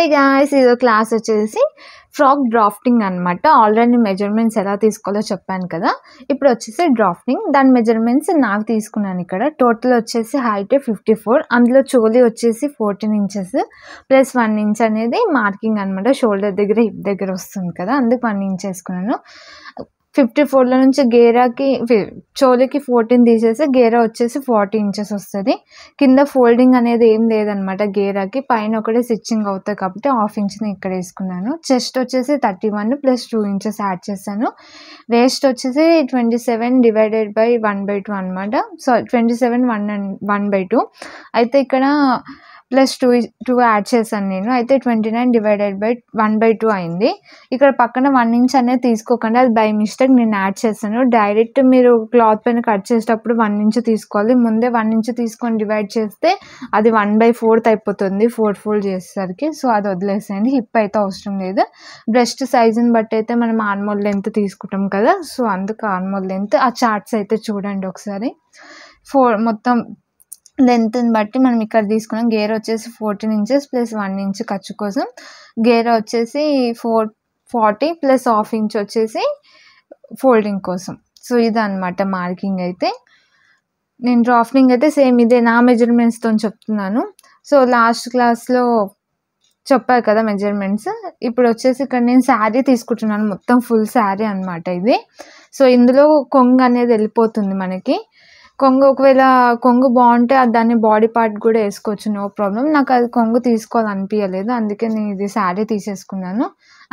Hey guys, ఇదో class వచ్చేసి frock drafting అనమాట. ఆల్రెడీ మెజర్మెంట్స్ ఎలా తీసుకోవాలో చెప్పాను కదా. ఇప్పుడు వచ్చేసి డ్రాఫ్టింగ్, దాని మెజర్మెంట్స్ నాకు తీసుకున్నాను. ఇక్కడ టోటల్ వచ్చేసి హైట్ 54, అందులో చోలీ వచ్చేసి 14 ఇంచెస్ ప్లస్ 1 ఇంచ్ అనేది మార్కింగ్ అనమాట. షోల్డర్ దగ్గర హిప్ దగ్గర వస్తుంది కదా, అందుకు 1 ఇంచ్ వేసుకున్నాను. 54లో నుంచి గేరాకి చోలీకి 14 తీసేసి గేరా వచ్చేసి 40 ఇంచెస్ వస్తుంది. కింద ఫోల్డింగ్ అనేది ఏం లేదనమాట. గేరాకి పైన ఒకటే స్టిచ్చింగ్ అవుతాయి కాబట్టి హాఫ్ ఇంచ్ని ఇక్కడ వేసుకున్నాను. చెస్ట్ వచ్చేసి 31 ప్లస్ 2 ఇంచెస్ యాడ్ చేశాను. వేస్ట్ వచ్చేసి 27 డివైడెడ్ బై 1/2 అనమాట. సో 27 1/2 అయితే ఇక్కడ ప్లస్ 2 యాడ్ చేశాను నేను. అయితే 29 డివైడెడ్ బై 1/2 అయింది. ఇక్కడ పక్కన 1 ఇంచ్ అనేది తీసుకోకండి, అది బై మిస్టేక్ నేను యాడ్ చేశాను. డైరెక్ట్ మీరు క్లాత్ పైన కట్ చేసేటప్పుడు 1 ఇంచ్ తీసుకోవాలి. ముందే 1 ఇంచ్ తీసుకొని డివైడ్ చేస్తే అది 1/4 అయిపోతుంది 4 ఫోల్డ్ చేసేసరికి. సో అది వదిలేసేయండి, హిప్ అయితే అవసరం లేదు. బ్రెస్ట్ సైజుని బట్టి అయితే మనం ఆర్మోల్ లెంత్ తీసుకుంటాం కదా, సో అందుకు ఆర్మోల్ లెంత్ ఆ చార్ట్స్ అయితే చూడండి ఒకసారి. మొత్తం లెంత్ని బట్టి మనం ఇక్కడ తీసుకున్నాం. గేర్ వచ్చేసి 14 ఇంచెస్ ప్లస్ 1 ఇంచ్ ఖర్చు కోసం. గేర్ వచ్చేసి 40 ప్లస్ హాఫ్ ఇంచ్ వచ్చేసి ఫోల్డింగ్ కోసం. సో ఇదన్నమాట మార్కింగ్ అయితే. నేను డ్రాఫ్టింగ్ అయితే సేమ్ ఇదే నా మెజర్మెంట్స్తో చెప్తున్నాను. సో లాస్ట్ క్లాస్లో చెప్పారు కదా మెజర్మెంట్స్. ఇప్పుడు వచ్చేసి ఇక్కడ నేను శారీ తీసుకుంటున్నాను, మొత్తం ఫుల్ శారీ అనమాట ఇది. సో ఇందులో కొంగు అనేది వెళ్ళిపోతుంది మనకి. కొంగు ఒకవేళ కొంగు బాగుంటే దాన్ని బాడీ పార్ట్ కూడా వేసుకోవచ్చు, నో ప్రాబ్లం. నాకు అది కొంగు తీసుకోవాలనిపించలేదు, అందుకే నేను ఇది శారీ తీసేసుకున్నాను.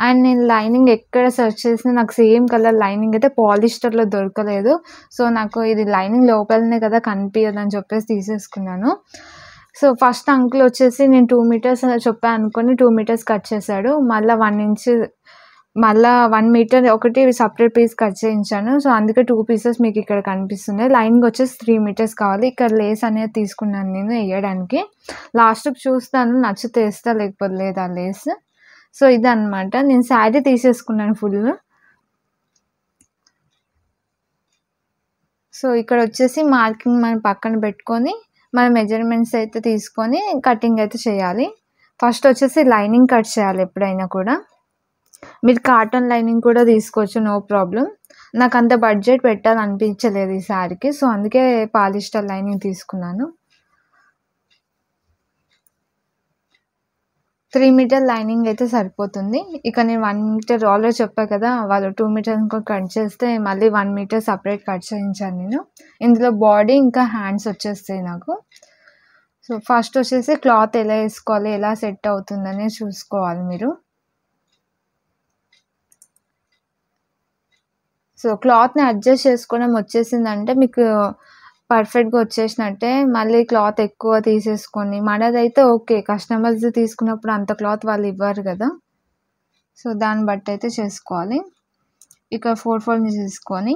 అండ్ నేను లైనింగ్ ఎక్కడ సెర్చ్ చేసినా నాకు సేమ్ కలర్ లైనింగ్ అయితే పాలిస్టర్లో దొరకలేదు. సో నాకు ఇది లైనింగ్ లోపలనే కదా కనిపించదు అని చెప్పేసి తీసేసుకున్నాను. సో ఫస్ట్ అంకుల్ వచ్చేసి నేను 2 మీటర్స్ చెప్పాను అనుకొని 2 మీటర్స్ కట్ చేశాడు. మళ్ళీ 1 ఇంచ్ మళ్ళీ 1 మీటర్ ఒకటి సపరేట్ పీస్ కట్ చేయించాను. సో అందుకే 2 పీసెస్ మీకు ఇక్కడ కనిపిస్తున్నాయి. లైనింగ్ వచ్చేసి 3 మీటర్స్ కావాలి. ఇక్కడ లేస్ అనేది తీసుకున్నాను నేను వేయడానికి. లాస్ట్కి చూస్తాను, నచ్చితే వేస్తా, లేకపోతే లేదు ఆ లేస్. సో ఇదన్నమాట, నేను శారీ తీసేసుకున్నాను ఫుల్. సో ఇక్కడ వచ్చేసి మార్కింగ్ మనం పక్కన పెట్టుకొని మన మెజర్మెంట్స్ అయితే తీసుకొని కటింగ్ అయితే చేయాలి. ఫస్ట్ వచ్చేసి లైనింగ్ కట్ చేయాలి ఎప్పుడైనా కూడా. మీరు కాటన్ లైనింగ్ కూడా తీసుకోవచ్చు, నో ప్రాబ్లం. నాకు అంత బడ్జెట్ పెట్టాలనిపించలేదు ఈ శారీకి, సో అందుకే పాలిస్టర్ లైనింగ్ తీసుకున్నాను. 3 మీటర్ లైనింగ్ అయితే సరిపోతుంది. ఇక నేను 1 మీటర్ ఆల్రెడీ చెప్పాను కదా, వాళ్ళు 2 మీటర్స్ కట్ చేస్తే మళ్ళీ 1 మీటర్ సపరేట్ కట్ చేయించాను నేను. ఇందులో బాడీ ఇంకా హ్యాండ్స్ వచ్చేస్తాయి నాకు. సో ఫస్ట్ వచ్చేసి క్లాత్ ఎలా వేసుకోవాలి, ఎలా సెట్ అవుతుందని చూసుకోవాలి మీరు. సో క్లాత్ని అడ్జస్ట్ చేసుకోవడం వచ్చేసిందంటే మీకు పర్ఫెక్ట్గా వచ్చేసినట్టే. మళ్ళీ క్లాత్ ఎక్కువ తీసేసుకొని మనదైతే ఓకే, కస్టమర్స్ తీసుకున్నప్పుడు అంత క్లాత్ వాళ్ళు ఇవ్వరు కదా, సో దాన్ని బట్టి అయితే చేసుకోవాలి. ఇక్కడ 4 ఫోల్డ్ని తీసుకొని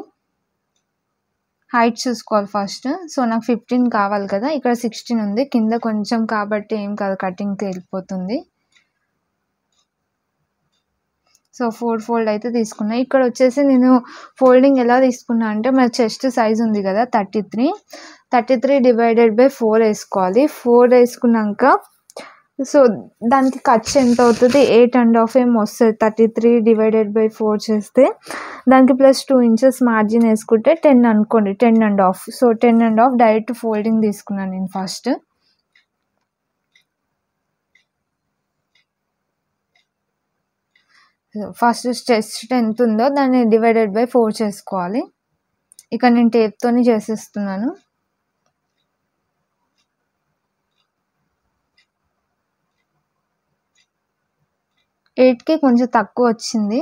హైట్ చూసుకోవాలి ఫస్ట్. సో నాకు 15 కావాలి కదా, ఇక్కడ 16 ఉంది, కింద కొంచెం కాబట్టి ఏం కాదు, కటింగ్కి వెళ్ళిపోతుంది. సో 4 ఫోల్డ్ అయితే తీసుకున్నా. ఇక్కడ వచ్చేసి నేను ఫోల్డింగ్ ఎలా తీసుకున్నా అంటే మన చెస్ట్ సైజ్ ఉంది కదా 33 డివైడెడ్ బై 4 వేసుకోవాలి. 4 వేసుకున్నాక సో దానికి ఖర్చు ఎంత అవుతుంది, 8.5 ఏమో వస్తుంది. 33 డివైడెడ్ బై 4 చేస్తే దానికి ప్లస్ 2 ఇంచెస్ మార్జిన్ వేసుకుంటే 10 అనుకోండి, 10.5. సో 10.5 డైరెక్ట్ ఫోల్డింగ్ తీసుకున్నాను నేను ఫస్ట్. ఫస్ట్ చెస్ట్ ఎంత ఉందో దాన్ని డివైడెడ్ బై 4 చేసుకోవాలి. ఇక నేను టేప్తోని చేసేస్తున్నాను. ఎయిట్కి కొంచెం తక్కువ వచ్చింది.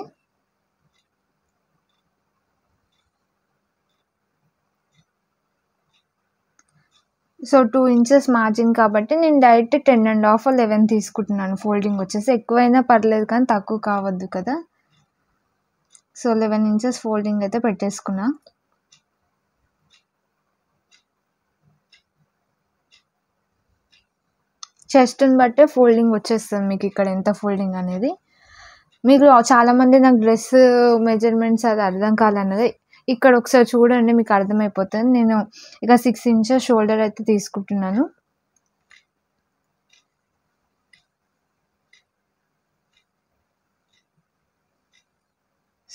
సో 2 ఇంచెస్ మార్జిన్ కాబట్టి నేను డైరెక్ట్ 10.5 11 తీసుకుంటున్నాను. ఫోల్డింగ్ వచ్చేసి ఎక్కువైనా పర్లేదు కానీ తక్కువ కావద్దు కదా. సో 11 ఇంచెస్ ఫోల్డింగ్ అయితే పెట్టేసుకున్నా. చెస్ట్ని బట్టే ఫోల్డింగ్ వచ్చేస్తుంది మీకు ఇక్కడ ఎంత ఫోల్డింగ్ అనేది. మీకు చాలామంది నాకు డ్రెస్ మెజర్మెంట్స్ అది అర్థం కాలన్నది ఇక్కడ ఒకసారి చూడండి, మీకు అర్థమైపోతుంది. నేను ఇక 6 ఇంచెస్ షోల్డర్ అయితే తీసుకుంటున్నాను.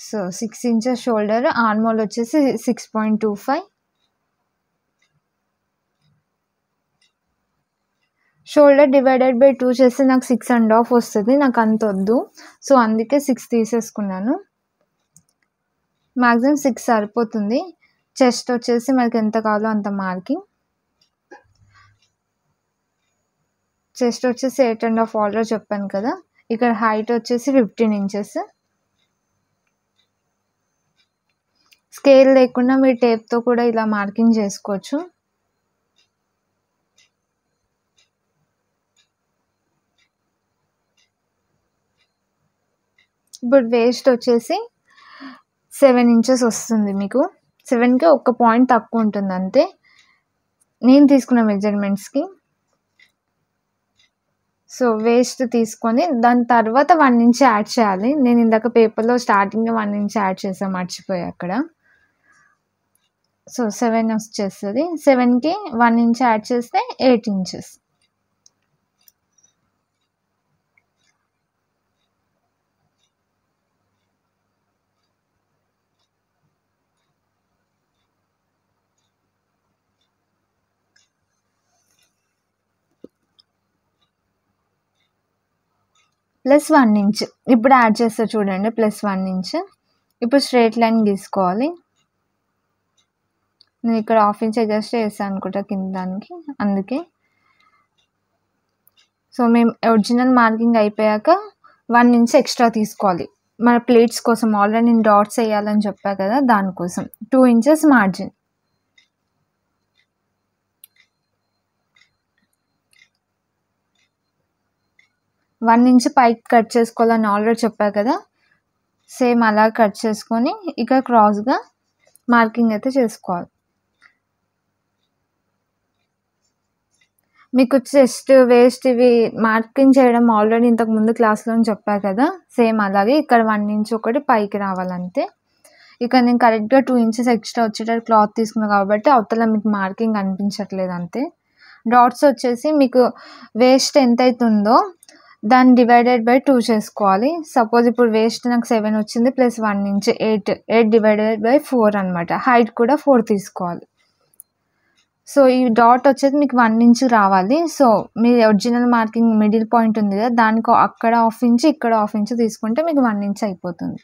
సో 6 ఇంచెస్ షోల్డర్, ఆర్మోల్ వచ్చేసి 6.25, షోల్డర్ డివైడెడ్ బై 2 చేస్తే నాకు 6.5 వస్తుంది. నాకు అంత వద్దు, సో అందుకే 6 తీసేసుకున్నాను. మ్యాక్సిమం 6 సరిపోతుంది. చెస్ట్ వచ్చేసి మనకి ఎంత కావాలో అంత మార్కింగ్. చెస్ట్ వచ్చేసి 8.5 ఆల్రెడీ చెప్పాను కదా. ఇక్కడ హైట్ వచ్చేసి 15 ఇంచెస్. స్కేల్ లేకుండా మీరు టేప్తో కూడా ఇలా మార్కింగ్ చేసుకోవచ్చు. ఇప్పుడు వేస్ట్ వచ్చేసి 7 ఇంచెస్ వస్తుంది. మీకు 7కి ఒక పాయింట్ తక్కువ ఉంటుంది అంతే నేను తీసుకున్న మెజర్మెంట్స్కి. సో వేస్ట్ తీసుకొని దాని తర్వాత 1 ఇంచ్ యాడ్ చేయాలి. నేను ఇందాక పేపర్లో స్టార్టింగ్ 1 ఇంచ్ యాడ్ చేసాను, మర్చిపోయా అక్కడ. సో 7 వచ్చేస్తుంది. 7కి 1 ఇంచ్ యాడ్ చేస్తే 8 ఇంచెస్. ప్లస్ 1 ఇంచ్ ఇప్పుడు యాడ్ చేస్తా చూడండి. Plus 1 inch. ఇప్పుడు స్ట్రైట్ లైన్ గీసుకోవాలి. నేను ఇక్కడ ½ ఇంచ్ అడ్జస్ట్ చేస్తాను అనుకుంటా కింద దానికి, అందుకే. సో మేము ఒరిజినల్ మార్కింగ్ అయిపోయాక 1 ఇంచ్ ఎక్స్ట్రా తీసుకోవాలి మన ప్లేట్స్ కోసం. ఆల్రెడీ నేను డాట్స్ వేయాలని చెప్పా కదా, దానికోసం 2 ఇంచెస్ మార్జిన్. వన్ ఇంచ్ పైకి కట్ చేసుకోవాలని ఆల్రెడీ చెప్పా కదా, సేమ్ అలా కట్ చేసుకొని ఇక క్రాస్గా మార్కింగ్ అయితే చేసుకోవాలి. మీకు చెస్ట్ వేస్ట్ ఇవి మార్కింగ్ చేయడం ఆల్రెడీ ఇంతకు ముందు క్లాస్లో చెప్పా కదా, సేమ్ అలాగే ఇక్కడ 1 ఇంచ్ ఒకటి పైకి రావాలంతే. ఇక నేను కరెక్ట్గా 2 ఇంచెస్ ఎక్స్ట్రా వచ్చేటట్టు క్లాత్ తీసుకున్నాను కాబట్టి అవతల మీకు మార్కింగ్ అనిపించట్లేదు అంతే. డాట్స్ వచ్చేసి మీకు వేస్ట్ ఎంత అవుతుందో దాన్ని డివైడెడ్ బై 2 చేసుకోవాలి. సపోజ్ ఇప్పుడు వేస్ట్ నాకు 7 వచ్చింది, ప్లస్ 1 ఇంచ్ 8 డివైడెడ్ బై 4 అనమాట. హైట్ కూడా 4 తీసుకోవాలి. సో ఈ డాట్ వచ్చేది మీకు 1 ఇంచ్ రావాలి. సో మీ ఒరిజినల్ మార్కింగ్ మిడిల్ పాయింట్ ఉంది కదా, దానికి అక్కడ ½ ఇంచ్ ఇక్కడ ½ ఇంచ్ తీసుకుంటే మీకు 1 ఇంచ్ అయిపోతుంది.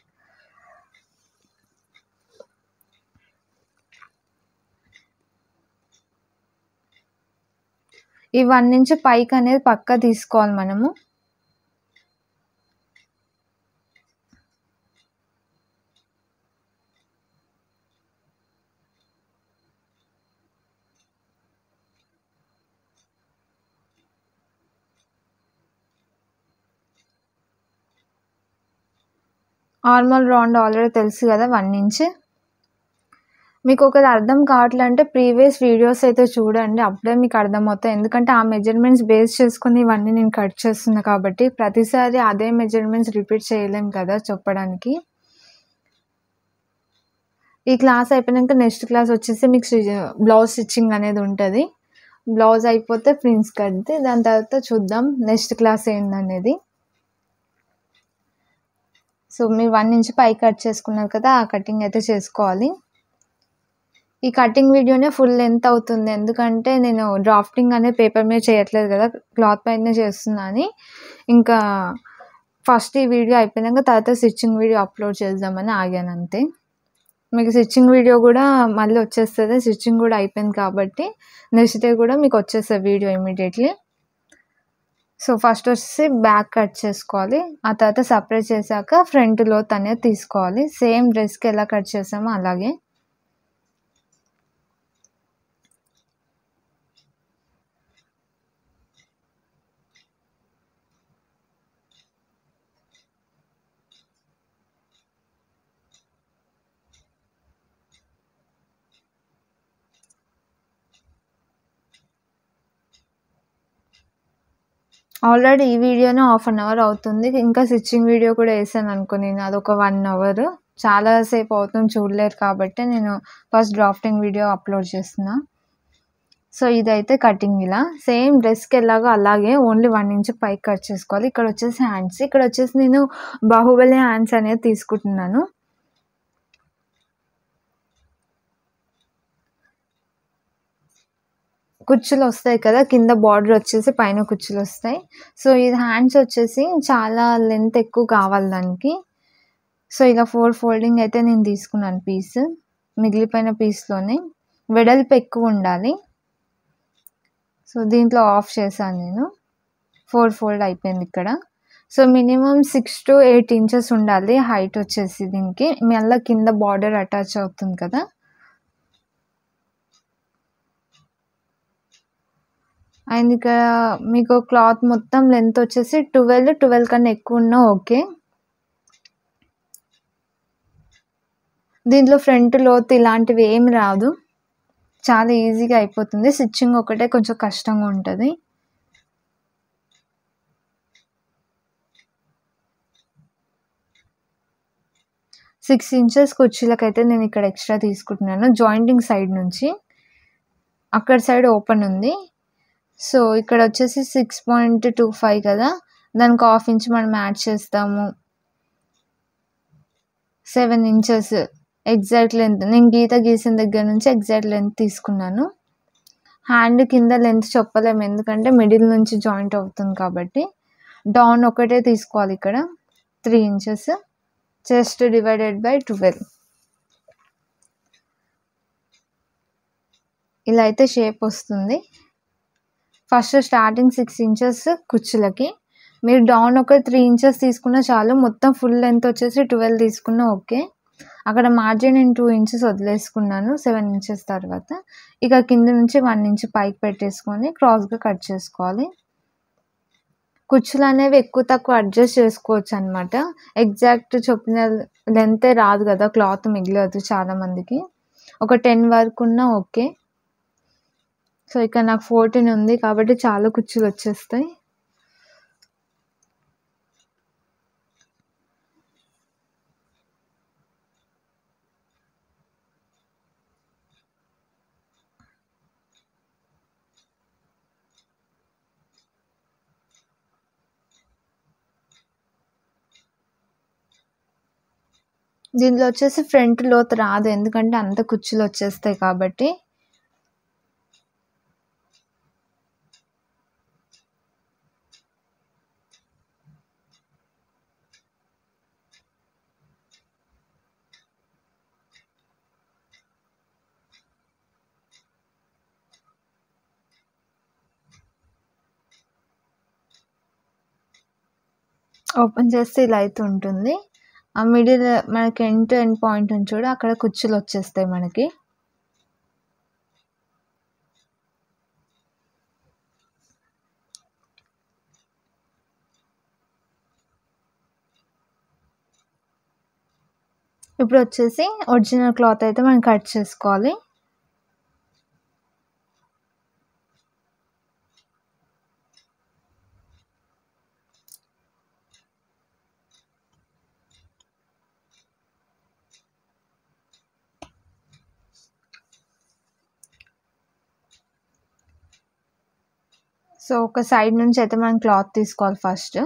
ఈ 1 ఇంచ్ పైకి అనేది పక్కా తీసుకోవాలి మనము. ఆర్మల్ రౌండ్ ఆల్రెడీ తెలుసు కదా 1 ఇంచ్. మీకు ఒకటి అర్థం కావట్లంటే ప్రీవియస్ వీడియోస్ అయితే చూడండి, అప్పుడే మీకు అర్థమవుతాయి. ఎందుకంటే ఆ మెజర్మెంట్స్ బేస్ చేసుకుని ఇవన్నీ నేను కట్ చేస్తున్నా కాబట్టి ప్రతిసారి అదే మెజర్మెంట్స్ రిపీట్ చేయలేం కదా చెప్పడానికి. ఈ క్లాస్ అయిపోయాక నెక్స్ట్ క్లాస్ వచ్చేసి మీకు బ్లౌజ్ స్టిచ్చింగ్ అనేది ఉంటుంది. బ్లౌజ్ అయిపోతే ప్రిన్స్ కట్ది, దాని తర్వాత చూద్దాం నెక్స్ట్ క్లాస్ ఏందనేది. సో మీరు 1 ఇంచ్ పై కట్ చేసుకున్నారు కదా, ఆ కటింగ్ అయితే చేసుకోవాలి. ఈ కటింగ్ వీడియోనే ఫుల్ లెంత్ అవుతుంది, ఎందుకంటే నేను డ్రాఫ్టింగ్ అనేది పేపర్ మీద చేయట్లేదు కదా, క్లాత్ పైనే చేస్తున్నా అని. ఇంకా ఫస్ట్ ఈ వీడియో అయిపోయినాక తర్వాత స్టిచ్చింగ్ వీడియో అప్లోడ్ చేద్దామని ఆగాను అంతే. మీకు స్టిచ్చింగ్ వీడియో కూడా మళ్ళీ వచ్చేస్తుంది, స్టిచ్చింగ్ కూడా అయిపోయింది కాబట్టి నెక్స్ట్ డే కూడా మీకు వచ్చేస్తుంది వీడియో ఇమీడియట్లీ. సో ఫస్ట్ వచ్చేసి బ్యాక్ కట్ చేసుకోవాలి, ఆ తర్వాత సపరేట్ చేశాక ఫ్రంట్ లోత్ అనేది తీసుకోవాలి. సేమ్ డ్రెస్కి ఎలా కట్ చేసామో అలాగే. ఆల్రెడీ ఈ వీడియోనే ½ అన్ అవర్ అవుతుంది, ఇంకా స్టిచ్చింగ్ వీడియో కూడా వేసాను అనుకో నేను, అదొక 1 అవర్. చాలాసేపు అవుతుంది చూడలేరు కాబట్టి నేను ఫస్ట్ డ్రాఫ్టింగ్ వీడియో అప్లోడ్ చేస్తున్నా. సో ఇదైతే కటింగ్ ఇలా సేమ్ డ్రెస్కి ఎలాగో అలాగే ఓన్లీ 1 ఇంచ్ పైకి కట్ చేసుకోవాలి. ఇక్కడ వచ్చేసి హ్యాండ్స్, ఇక్కడ వచ్చేసి నేను బాహుబలి హ్యాండ్స్ అనేది తీసుకుంటున్నాను. కుచ్చులు వస్తాయి కదా, కింద బార్డర్ వచ్చేసి పైన కుచ్చులు వస్తాయి. సో ఇది హ్యాండ్స్ వచ్చేసి చాలా లెంత్ ఎక్కువ కావాలి దానికి. సో ఇలా 4 ఫోల్డింగ్ అయితే నేను తీసుకున్నాను పీస్. మిగిలిపోయిన పీస్లోనే వెడల్పు ఎక్కువ ఉండాలి. సో దీంట్లో ఆఫ్ చేశాను నేను. 4 ఫోల్డ్ అయిపోయింది ఇక్కడ. సో మినిమం 6 to 8 ఇంచెస్ ఉండాలి హైట్ వచ్చేసి దీనికి. మళ్ళీ కింద బార్డర్ అటాచ్ అవుతుంది కదా. అండ్ ఇక్కడ మీకు క్లాత్ మొత్తం లెంత్ వచ్చేసి 12 కన్నా ఎక్కువ ఉన్నా ఓకే. దీంట్లో ఫ్రంట్ లోతు ఇలాంటివి ఏమి రాదు, చాలా ఈజీగా అయిపోతుంది. స్టిచ్చింగ్ ఒకటే కొంచెం కష్టంగా ఉంటుంది. సిక్స్ ఇంచెస్ కుర్చీలకైతే నేను ఇక్కడ ఎక్స్ట్రా తీసుకుంటున్నాను జాయింటింగ్ సైడ్ నుంచి. అక్కడ సైడ్ ఓపెన్ ఉంది. సో ఇక్కడ వచ్చేసి 6.25 కదా, దానికి హాఫ్ ఇంచ్ మనం యాడ్ చేస్తాము. 7 ఇంచెస్ ఎగ్జాక్ట్ లెంత్, నేను గీసిన దగ్గర నుంచి ఎగ్జాక్ట్ లెంత్ తీసుకున్నాను. హ్యాండ్ కింద లెంత్ చెప్పలేము, ఎందుకంటే మిడిల్ నుంచి జాయింట్ అవుతుంది కాబట్టి. డౌన్ ఒకటే తీసుకోవాలి ఇక్కడ 3 ఇంచెస్. Chest divided by 12. ఇలా అయితే షేప్ వస్తుంది. ఫస్ట్ స్టార్టింగ్ 6 ఇంచెస్ కుచ్చులకి, మీరు డౌన్ ఒక 3 ఇంచెస్ తీసుకున్నా చాలు. మొత్తం ఫుల్ లెంత్ వచ్చేసి 12 తీసుకున్నా ఓకే. అక్కడ మార్జిన్ నేను 2 ఇంచెస్ వదిలేసుకున్నాను 7 ఇంచెస్ తర్వాత. ఇక కింద నుంచి 1 ఇంచ్ పైకి పెట్టేసుకొని క్రాస్గా కట్ చేసుకోవాలి. కుచ్చులు అనేవి ఎక్కువ తక్కువ అడ్జస్ట్ చేసుకోవచ్చు అనమాట. ఎగ్జాక్ట్ చెప్పిన లెంతే రాదు కదా, క్లాత్ మిగిలదు చాలామందికి. ఒక 10 వరకు ఉన్నా ఓకే. సో ఇక్కడ నాకు 14 ఉంది కాబట్టి చాలా కుచ్చులు వచ్చేస్తాయి. దీనిలో వచ్చేసి ఫ్రంట్ లోతు రాదు, ఎందుకంటే అంత కుచ్చులు వచ్చేస్తాయి కాబట్టి. ఓపెన్ చేస్తే ఇలా అయితే ఉంటుంది. ఆ మిడిల్ మనకి ఎండ్ టు ఎండ్ పాయింట్ ఉంది చూడు, అక్కడ కుచ్చులు వచ్చేస్తాయి మనకి. ఇప్పుడు వచ్చేసి ఒరిజినల్ క్లాత్ అయితే మనం కట్ చేసుకోవాలి. సో ఒక సైడ్ నుంచి అయితే మనం క్లాత్ తీసుకోవాలి ఫస్ట్.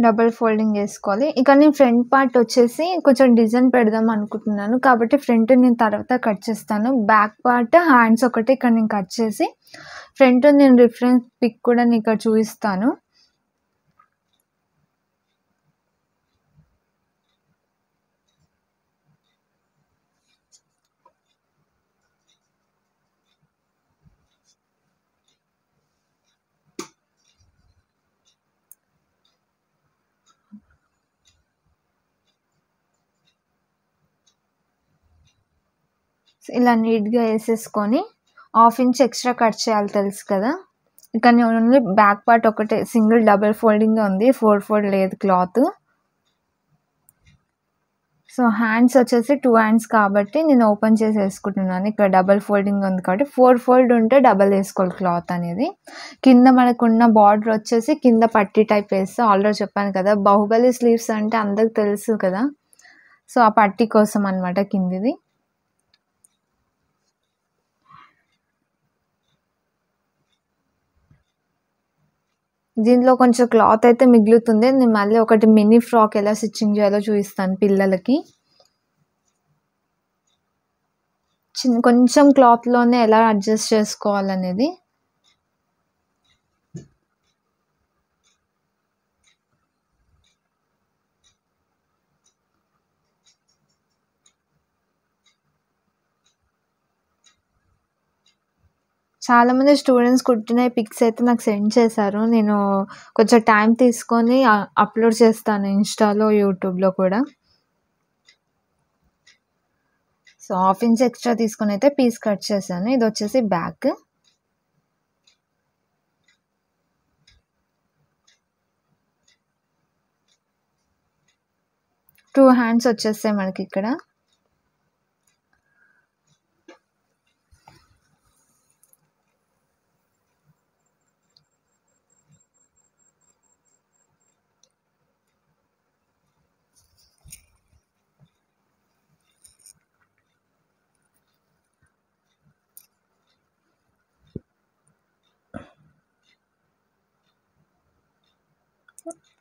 డబుల్ ఫోల్డింగ్ వేసుకోవాలి. ఇక నేను ఫ్రంట్ పార్ట్ వచ్చేసి కొంచెం డిజైన్ పెడదాం అనుకుంటున్నాను కాబట్టి ఫ్రంట్ నేను తర్వాత కట్ చేస్తాను. బ్యాక్ పార్ట్ హ్యాండ్స్ ఒకటి ఇక్కడ నేను కట్ చేసి ఫ్రంట్ నేను రిఫరెన్స్ పిక్ కూడా నేను ఇక్కడ చూపిస్తాను. ఇలా నీట్గా వేసేసుకొని హాఫ్ ఇంచ్ ఎక్స్ట్రా కట్ చేయాలి, తెలుసు కదా. ఇక్కడ నేను ఓన్లీ బ్యాక్ పార్ట్ ఒకటే సింగిల్ డబుల్ ఫోల్డింగ్ ఉంది, 4 ఫోల్డ్ లేదు క్లాత్. సో హ్యాండ్స్ వచ్చేసి 2 హ్యాండ్స్ కాబట్టి నేను ఓపెన్ చేసి వేసుకుంటున్నాను. ఇక్కడ డబల్ ఫోల్డింగ్ ఉంది కాబట్టి 4 ఫోల్డ్ ఉంటే డబల్ వేసుకోవాలి క్లాత్ అనేది. కింద మనకున్న బార్డర్ వచ్చేసి కింద పట్టీ టైప్ వేస్తే, ఆల్రెడీ చెప్పాను కదా బాహుబలి స్లీవ్స్ అంటే అందరికి తెలుసు కదా. సో ఆ పట్టీ కోసం అనమాట కిందిది. దీంట్లో కొంచెం క్లాత్ అయితే మిగులుతుంది. నేను మళ్ళీ ఒకటి మినీ ఫ్రాక్ ఎలా స్టిచ్చింగ్ చేయాలో చూపిస్తాను పిల్లలకి. కొంచెం క్లాత్‌లోనే ఎలా అడ్జస్ట్ చేసుకోవాలనేది. చాలామంది స్టూడెంట్స్ కుట్టిన పిక్స్ అయితే నాకు సెండ్ చేశారు. నేను కొంచెం టైం తీసుకొని అప్‌లోడ్ చేస్తాను ఇన్‌స్టాలో, యూట్యూబ్‌లో కూడా. సో, హాఫ్ ఇంచ్ ఎక్స్‌ట్రా తీసుకొనైతే పీస్ కట్ చేశాను. ఇదొచ్చేసి బ్యాక్. టూ హ్యాండ్స్ వచ్చేస్తాయి మనకిక్కడ.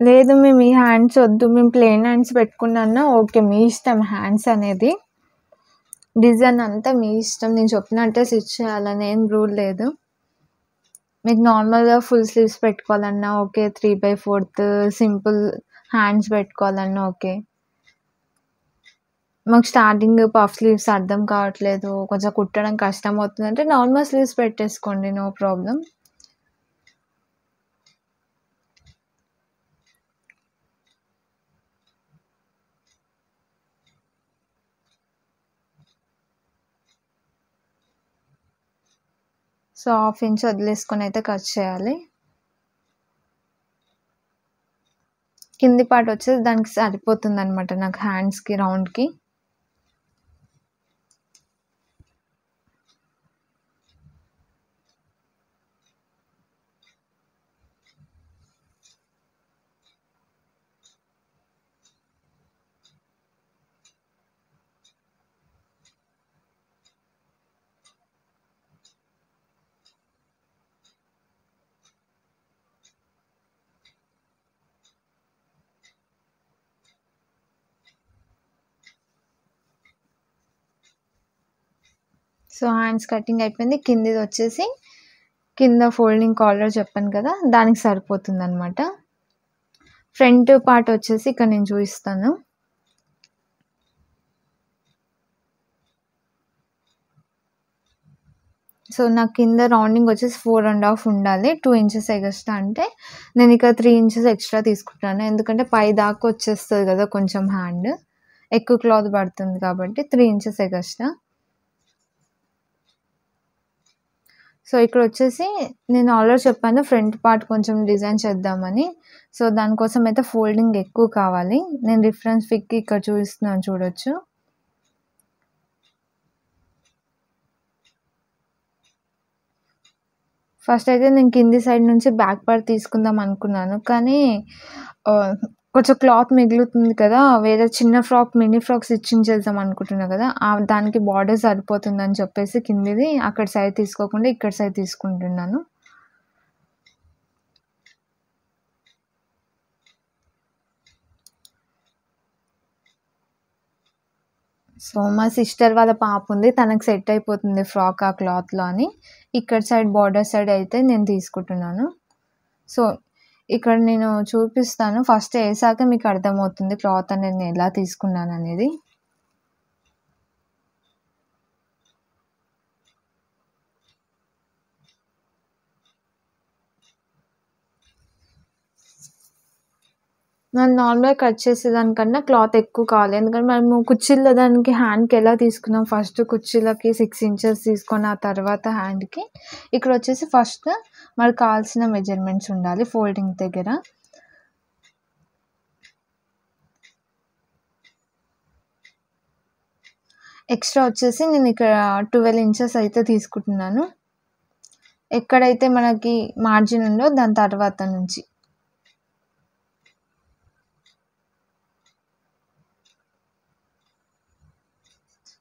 లేదు మేము ఈ హ్యాండ్స్ వద్దు, మేము ప్లెయిన్ హ్యాండ్స్ పెట్టుకున్నా ఓకే, మీ ఇష్టం హ్యాండ్స్ అనేది. డిజైన్ అంతా మీ ఇష్టం. నేను చెప్పినట్టే స్టిచ్ చేయాలని ఏం రూల్ లేదు. మీకు నార్మల్‌గా ఫుల్ స్లీవ్స్ పెట్టుకోవాలన్నా ఓకే, 3/4 సింపుల్ హ్యాండ్స్ పెట్టుకోవాలన్నా ఓకే. మాకు స్టార్టింగ్ పఫ్ స్లీవ్స్ అర్థం కావట్లేదు, కొంచెం కుట్టడం కష్టమవుతుందంటే నార్మల్ స్లీవ్స్ పెట్టేసుకోండి, no problem. So, half inch వదిలేసుకొని అయితే కట్ చేయాలి. కింది పార్ట్ వచ్చేసి దానికి సరిపోతుందనమాట నాకు హ్యాండ్స్‌కి, రౌండ్‌కి. సో, హ్యాండ్స్ కటింగ్ అయిపోయింది. కిందిదొచ్చేసి కింద ఫోల్డింగ్ కాలర్ చెప్పాను కదా, దానికి సరిపోతుందనమాట. ఫ్రంట్ పార్ట్ వచ్చేసి ఇక్కడ నేను చూపిస్తాను. సో, నాకు కింద రౌండింగ్ వచ్చేసి 4½ ఉండాలి. 2 ఇంచెస్ ఎగస్ట్రా అంటే నేను ఇక్కడ 3 ఇంచెస్ ఎక్స్ట్రా తీసుకుంటాను. ఎందుకంటే పై దాకా వచ్చేస్తది కదా కొంచెం హ్యాండ్. ఎక్కువ క్లాత్ పడుతుంది కాబట్టి 3 ఇంచెస్ ఎగస్ట్రా. సో, ఇక్కడొచ్చేసి నేను ఆల్రెడీ చెప్పాను ఫ్రంట్ పార్ట్ కొంచెం డిజైన్ చేద్దామని. సో, దానికోసం అయితే ఫోల్డింగ్ ఎక్కువ కావాలి. నేను రిఫరెన్స్ పిక్ ఇక్కడ చూపిస్తున్నాను చూడొచ్చు. ఫస్ట్ అయితే నేను కింది సైడ్ నుంచి బ్యాక్ పార్ట్ తీసుకుందాం అనుకున్నాను. కానీ కొంచెం క్లాత్ మిగులుతుంది కదా, వేరే చిన్న ఫ్రాక్, మినీ ఫ్రాక్ స్టిచ్చింగ్ చేద్దాం అనుకుంటున్నా కదా, దానికి బార్డర్ సరిపోతుందని చెప్పేసి కిందిది అక్కడ సైడ్ తీసుకోకుండా ఇక్కడ సైడ్ తీసుకుంటున్నాను. సో, మా సిస్టర్ వాళ్ళ పాప ఉంది. తనకి సెట్ అయిపోతుంది ఫ్రాక్ ఆ క్లాత్‌లో అని ఇక్కడ సైడ్ బార్డర్ సైడ్ అయితే నేను తీసుకుంటున్నాను. సో, ఇక్కడ నేను చూపిస్తాను. ఫస్ట్ ఏసాక మీకు అర్థమవుతుంది క్లాత్ అనేది నేను ఎలా తీసుకున్నాననేది. మనం నార్మల్‌గా కట్ చేసేదానికన్నా క్లాత్ ఎక్కువ కావాలి. ఎందుకంటే మనము కుర్చీల్లో దానికి హ్యాండ్‌కి ఎలా తీసుకున్నాం, ఫస్ట్ కుర్చీలకి 6 ఇంచెస్ తీసుకొని ఆ తర్వాత హ్యాండ్‌కి. ఇక్కడొచ్చేసి ఫస్ట్ మనకు కావాల్సిన మెజర్‌మెంట్స్ ఉండాలి ఫోల్డింగ్ దగ్గర. ఎక్స్ట్రా వచ్చేసి నేను ఇక్కడ 12 ఇంచెస్ అయితే తీసుకుంటున్నాను. ఎక్కడైతే మనకి మార్జిన్ ఉందో దాని తర్వాత నుంచి.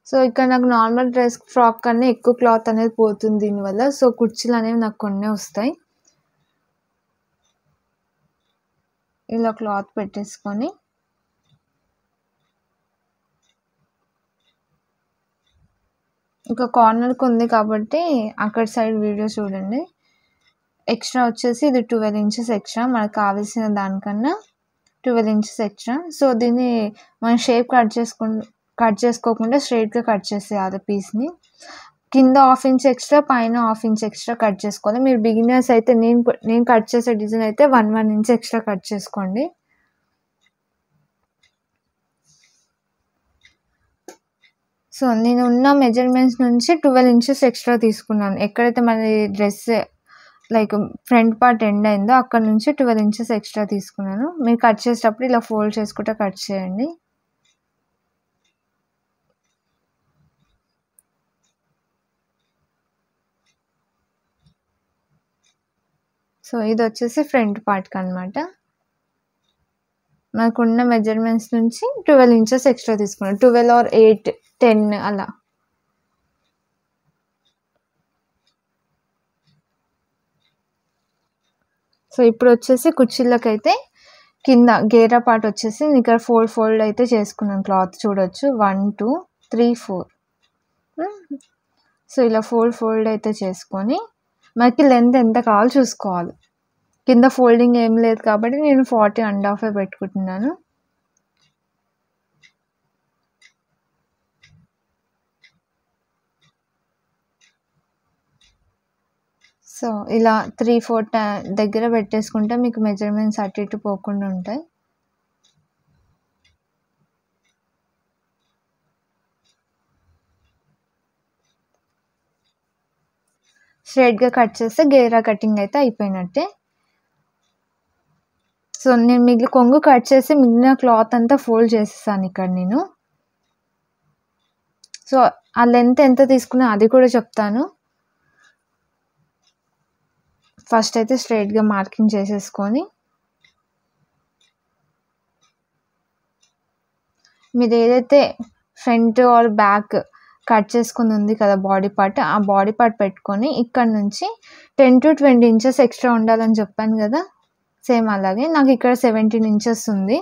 సో, ఇక్కడ నాకు నార్మల్ డ్రెస్ ఫ్రాక్ కన్నా ఎక్కువ క్లాత్ అనేది పోతుంది దీనివల్ల. సో, కుర్చీలనేవి నాకు కొన్నే వస్తాయి. ఇలా క్లాత్ పెట్టేసుకొని ఒక కార్నర్కి ఉంది కాబట్టి అక్కడ సైడ్ వీడియో చూడండి. ఎక్స్ట్రా వచ్చేసి ఇది 12 ఇంచెస్ ఎక్స్ట్రా, మనకు కావాల్సిన దానికన్నా 12 ఇంచెస్ ఎక్స్ట్రా. సో దీన్ని మనం షేప్ కట్ చేసుకోకుండా స్ట్రైట్గా కట్ చేసేయాలి పీస్ని. కింద 1/2 ఇంచ్ ఎక్స్ట్రా, పైన 1/2 ఇంచ్ ఎక్స్ట్రా కట్ చేసుకోవాలి. మీరు బిగినర్స్ అయితే నేను కట్ చేసే డిజైన్ అయితే 1 ఇంచ్ ఎక్స్ట్రా కట్ చేసుకోండి. సో నేను ఉన్న మెజర్మెంట్స్ నుంచి 12 ఇంచెస్ ఎక్స్ట్రా తీసుకున్నాను. ఎక్కడైతే మన dress like front part end అయిందో అక్కడ నుంచి 12 ఇంచెస్ ఎక్స్ట్రా తీసుకున్నాను. మీరు కట్ చేసేటప్పుడు ఇలా ఫోల్డ్ చేసుకుంటూ కట్ చేయండి. సో ఇది వచ్చేసి ఫ్రంట్ పార్ట్కి అనమాట. నాకున్న మెజర్మెంట్స్ నుంచి 12 ఇంచెస్ ఎక్స్ట్రా తీసుకున్నాను. 12 ఆర్ 8, 10 అలా. సో ఇప్పుడు వచ్చేసి కుర్చీలకైతే కింద గేరా పార్ట్ వచ్చేసి ఇక్కడ ఫోల్డ్ అయితే చేసుకున్నాను. క్లాత్ చూడొచ్చు 1, 2, 3, 4. సో ఇలా ఫోల్డ్ అయితే చేసుకొని మనకి లెంత్ ఎంత కావాలో చూసుకోవాలి. కింద ఫోల్డింగ్ ఏం లేదు కాబట్టి నేను 40.5 పెట్టుకుంటున్నాను. సో ఇలా 3/4 దగ్గర పెట్టేసుకుంటే మీకు మెజర్మెంట్స్ అటు ఇటు పోకుండా ఉంటాయి. స్ట్రైట్గా కట్ చేస్తే గేరా కటింగ్ అయితే అయిపోయినట్టే. సో నేను కొంగు కట్ చేసి మిగిలిన క్లాత్ అంతా ఫోల్డ్ చేసేసాను ఇక్కడ నేను. సో ఆ లెంత్ ఎంత తీసుకున్నా అది కూడా చెప్తాను. ఫస్ట్ అయితే స్ట్రైట్గా మార్కింగ్ చేసేసుకొని మీరు ఏదైతే ఫ్రంట్ ఆర్ బ్యాక్ కట్ చేసుకుని ఉంది కదా బాడీ పార్ట్, ఆ బాడీ పార్ట్ పెట్టుకొని ఇక్కడ నుంచి 10 to 20 ఇంచెస్ ఎక్స్ట్రా ఉండాలని చెప్పాను కదా, సేమ్ అలాగే నాకు ఇక్కడ 17 ఇంచెస్ ఉంది.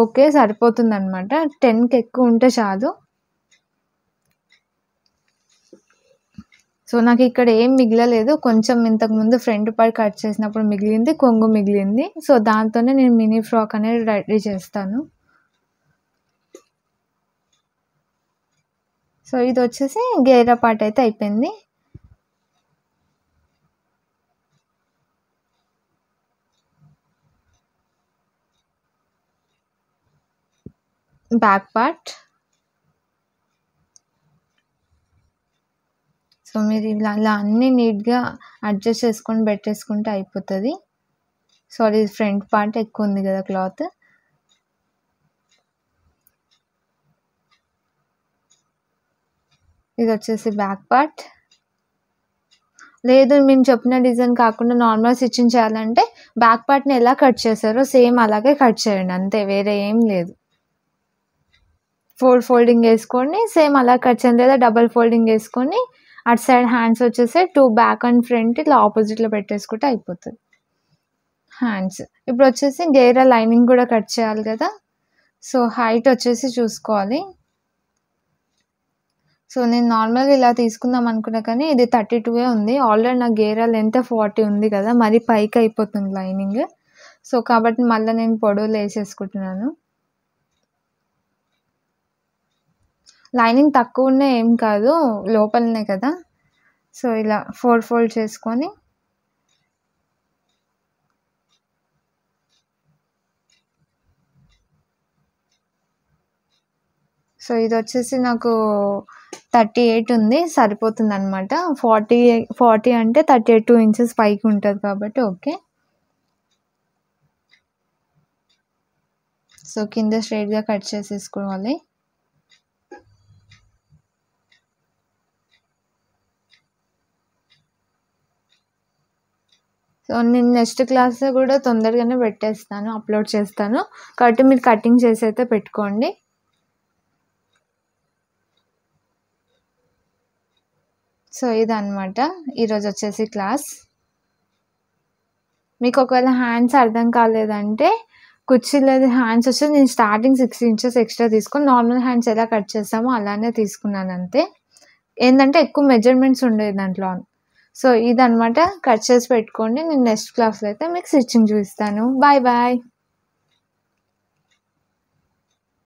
ఓకే సరిపోతుంది అనమాట. 10కి ఎక్కువ ఉంటే చాలు. సో నాకు ఇక్కడ ఏం మిగలలేదు, కొంచెం ఇంతకుముందు ఫ్రంట్ పార్ట్ కట్ చేసినప్పుడు మిగిలింది, కొంగు మిగిలింది. సో దాంతోనే నేను మినీ ఫ్రాక్ అనేది రెడీ చేస్తాను. సో ఇది వచ్చేసి గేరా పార్ట్ అయితే అయిపోయింది. Back part. సో మీరు ఇలా అన్నీ నీట్గా అడ్జస్ట్ చేసుకొని పెట్టేసుకుంటే అయిపోతుంది. సారీ ఫ్రంట్ పార్ట్ ఎక్కువ ఉంది కదా క్లాత్. ఇది వచ్చేసి బ్యాక్ పార్ట్. లేదు మేము చెప్పిన డిజైన్ కాకుండా నార్మల్ స్టిచ్చింగ్ చేయాలంటే బ్యాక్ పార్ట్ని ఎలా కట్ చేశారో సేమ్ అలాగే కట్ చేయండి, అంతే, వేరే ఏం లేదు. ఫోల్డింగ్ వేసుకొని సేమ్ అలా కట్ చేయండి, లేదా డబల్ ఫోల్డింగ్ వేసుకొని అటు సైడ్ హ్యాండ్స్ వచ్చేసి 2 బ్యాక్ అండ్ ఫ్రంట్ ఇలా ఆపోజిట్లో పెట్టేసుకుంటే అయిపోతుంది హ్యాండ్స్. ఇప్పుడు వచ్చేసి గేరా లైనింగ్ కూడా కట్ చేయాలి కదా. సో హైట్ వచ్చేసి చూసుకోవాలి. సో నేను నార్మల్గా ఇలా తీసుకుందాం అనుకున్నా కానీ ఇది 32 ఉంది. ఆల్రెడీ నా గేరా లెంత్ 40 ఉంది కదా, మరి పైకి అయిపోతుంది లైనింగ్. సో కాబట్టి మళ్ళీ నేను పొడవులు వేసేసుకుంటున్నాను. లైనింగ్ తక్కువ ఉన్నా ఏం కాదు, లోపలనే కదా. సో ఇలా ఫోల్డ్ చేసుకొని సో ఇది వచ్చేసి నాకు 38 ఉంది, సరిపోతుంది అనమాట. 40 అంటే 32 ఇంచెస్ పైకి ఉంటుంది కాబట్టి ఓకే. సో కింద స్ట్రైట్గా కట్ చేసేసుకోవాలి. సో నేను నెక్స్ట్ క్లాస్ కూడా తొందరగానే పెట్టేస్తాను, అప్లోడ్ చేస్తాను కాబట్టి మీరు కటింగ్ చేసి అయితే పెట్టుకోండి. సో ఇదన్నమాట ఈరోజు వచ్చేసి క్లాస్. మీకు ఒకవేళ హ్యాండ్స్ అర్థం కాలేదంటే కుర్చీలది హ్యాండ్స్ వచ్చేసి నేను స్టార్టింగ్ 6 ఇంచెస్ ఎక్స్ట్రా తీసుకొని నార్మల్ హ్యాండ్స్ ఎలా కట్ చేస్తామో అలానే తీసుకున్నాను అంతే. ఏందంటే ఎక్కువ మెజర్‌మెంట్స్ ఉండేవి దాంట్లో. సో, ఇదనమాట కట్ చేసి పెట్టుకోండి. నేను నెక్స్ట్ క్లాస్‌లో అయితే మీకు స్టిచ్చింగ్ చూపిస్తాను. Bye bye.